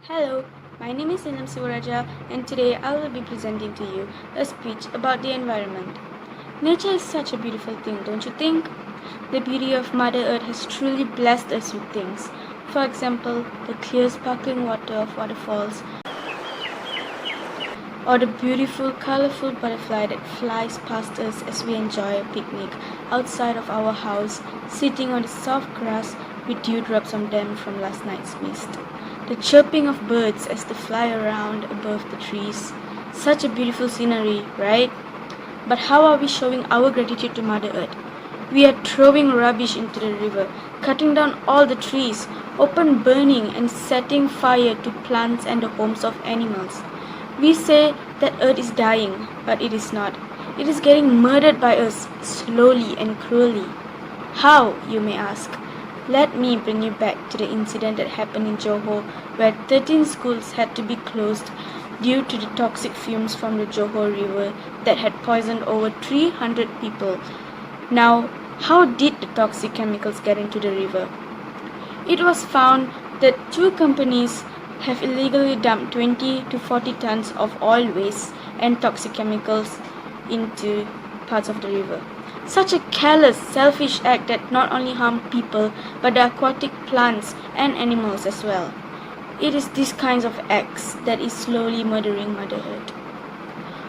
Hello, my name is Sinam Sivaraja and today I will be presenting to you a speech about the environment. Nature is such a beautiful thing, don't you think? The beauty of Mother Earth has truly blessed us with things. For example, the clear sparkling water of waterfalls or the beautiful colorful butterfly that flies past us as we enjoy a picnic outside of our house, sitting on the soft grass with dewdrops on them from last night's mist. The chirping of birds as they fly around above the trees. Such a beautiful scenery, right? But how are we showing our gratitude to Mother Earth? We are throwing rubbish into the river, cutting down all the trees, open burning and setting fire to plants and the homes of animals. We say that Earth is dying, but it is not. It is getting murdered by us slowly and cruelly. How, you may ask? Let me bring you back to the incident that happened in Johor, where 13 schools had to be closed due to the toxic fumes from the Johor River that had poisoned over 300 people. Now, how did the toxic chemicals get into the river? It was found that two companies have illegally dumped 20 to 40 tons of oil waste and toxic chemicals into parts of the river. Such a careless, selfish act that not only harmed people but the aquatic plants and animals as well. It is these kinds of acts that is slowly murdering Mother Earth.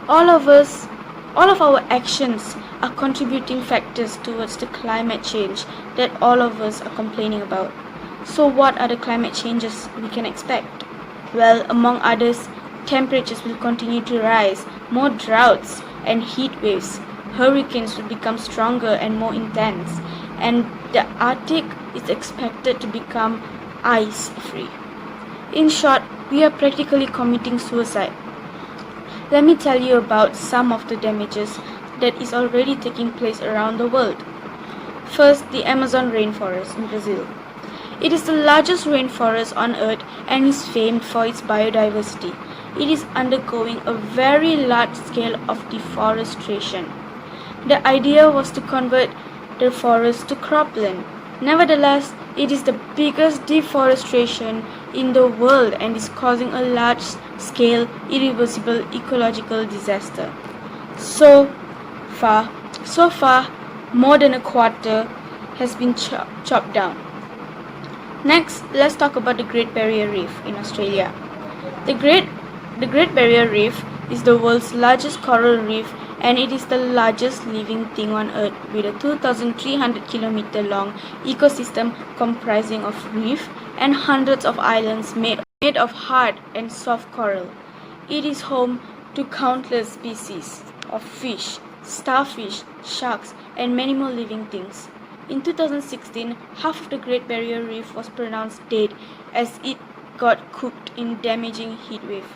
All of our actions are contributing factors towards the climate change that all of us are complaining about. So what are the climate changes we can expect? Well, among others, temperatures will continue to rise, more droughts and heat waves, hurricanes will become stronger and more intense, and the Arctic is expected to become ice-free. In short, we are practically committing suicide. Let me tell you about some of the damages that is already taking place around the world. First, the Amazon rainforest in Brazil. It is the largest rainforest on Earth and is famed for its biodiversity. It is undergoing a very large scale of deforestation. The idea was to convert the forest to cropland. Nevertheless, it is the biggest deforestation in the world and is causing a large-scale, irreversible ecological disaster. So far, more than a quarter has been chopped down. Next, let's talk about the Great Barrier Reef in Australia. The Great Barrier Reef is the world's largest coral reef and it is the largest living thing on Earth with a 2,300 km long ecosystem comprising of reef and hundreds of islands made of hard and soft coral. It is home to countless species of fish, starfish, sharks, and many more living things. In 2016, half of the Great Barrier Reef was pronounced dead as it got cooked in damaging heat wave.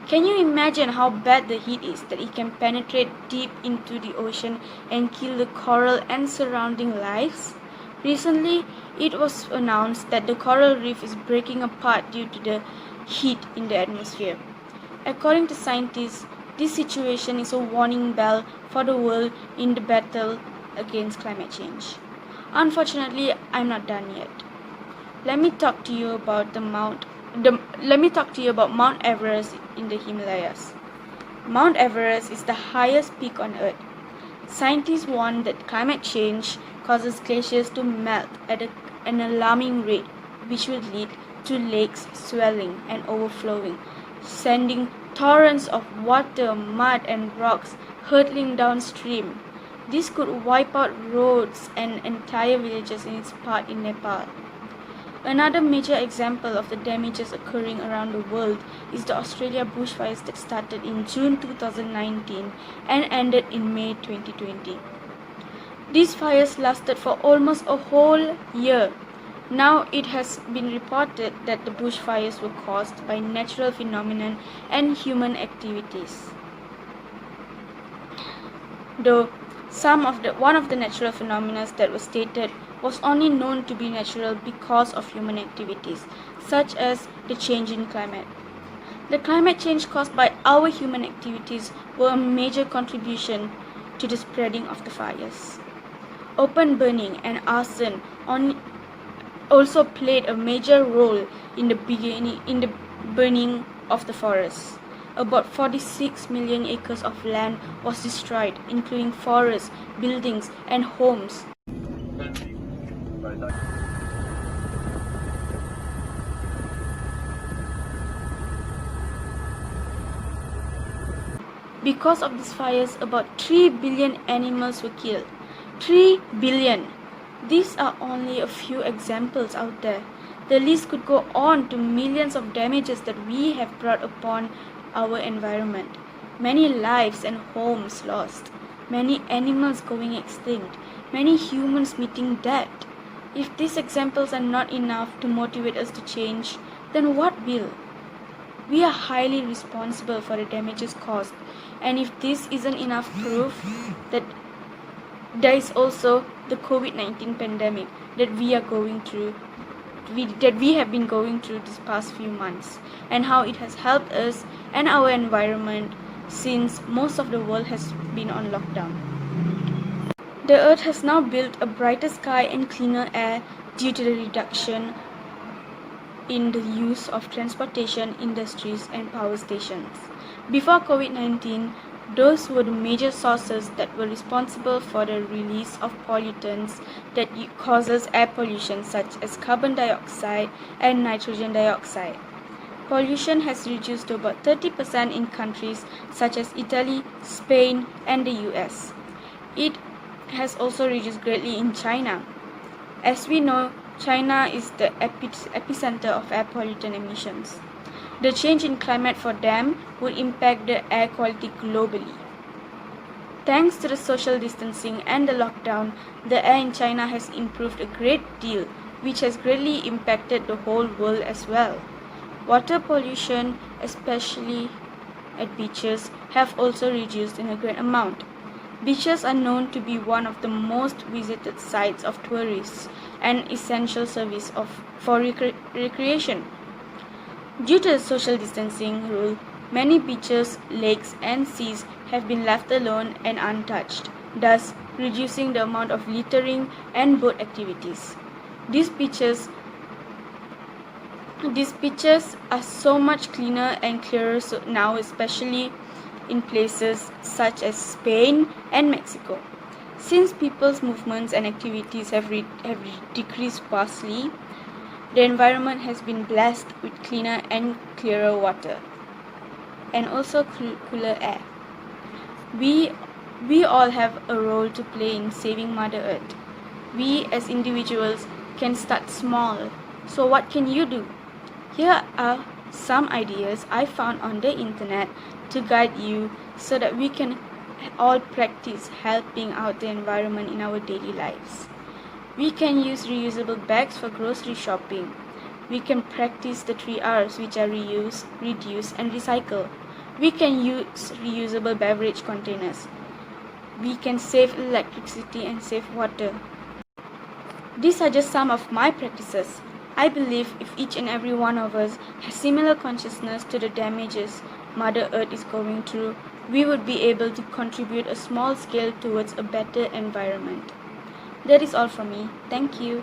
Can you imagine how bad the heat is that it can penetrate deep into the ocean and kill the coral and surrounding lives? Recently, it was announced that the coral reef is breaking apart due to the heat in the atmosphere. According to scientists, this situation is a warning bell for the world in the battle against climate change. Unfortunately, I'm not done yet. Let me talk to you about Mount Everest in the Himalayas. Mount Everest is the highest peak on Earth. Scientists warn that climate change causes glaciers to melt at an alarming rate, which will lead to lakes swelling and overflowing, sending torrents of water, mud, and rocks hurtling downstream. This could wipe out roads and entire villages in its part in Nepal. Another major example of the damages occurring around the world is the Australia bushfires that started in June 2019 and ended in May 2020. These fires lasted for almost a whole year. Now it has been reported that the bushfires were caused by natural phenomena and human activities. Though one of the natural phenomena that was stated was only known to be natural because of human activities, such as the change in climate. The climate change caused by our human activities were a major contribution to the spreading of the fires. Open burning and arson also played a major role in the burning of the forests. About 46 million acres of land was destroyed, including forests, buildings, and homes. Because of these fires, about 3 billion animals were killed. 3 billion! These are only a few examples out there. The list could go on to millions of damages that we have brought upon our environment. Many lives and homes lost. Many animals going extinct. Many humans meeting death. If these examples are not enough to motivate us to change, then what will? We are highly responsible for the damages caused, and if this isn't enough proof that there is also the COVID-19 pandemic that we have been going through these past few months, and how it has helped us and our environment since most of the world has been on lockdown. The earth has now built a brighter sky and cleaner air due to the reduction in the use of transportation, industries, and power stations. Before COVID-19, those were the major sources that were responsible for the release of pollutants that causes air pollution such as carbon dioxide and nitrogen dioxide. Pollution has reduced to about 30% in countries such as Italy, Spain, and the US. It has also reduced greatly in China. As we know, China is the epicenter of air pollutant emissions. The change in climate for them would impact the air quality globally. Thanks to the social distancing and the lockdown, the air in China has improved a great deal, which has greatly impacted the whole world as well. Water pollution, especially at beaches, have also reduced in a great amount. Beaches are known to be one of the most visited sites of tourists and essential service for recreation. Due to the social distancing rule, many beaches, lakes, and seas have been left alone and untouched, thus reducing the amount of littering and boat activities. These beaches are so much cleaner and clearer now, especially in places such as Spain and Mexico. Since people's movements and activities have decreased vastly, the environment has been blessed with cleaner and clearer water, and also cooler air. We all have a role to play in saving Mother Earth. We as individuals can start small. So what can you do? Here are some ideas I found on the internet to guide you so that we can all practice helping out the environment in our daily lives. We can use reusable bags for grocery shopping. We can practice the 3 R's, which are reuse, reduce, and recycle. We can use reusable beverage containers. We can save electricity and save water. These are just some of my practices. I believe if each and every one of us has similar consciousness to the damages Mother Earth is going through, we would be able to contribute a small scale towards a better environment. That is all from me. Thank you.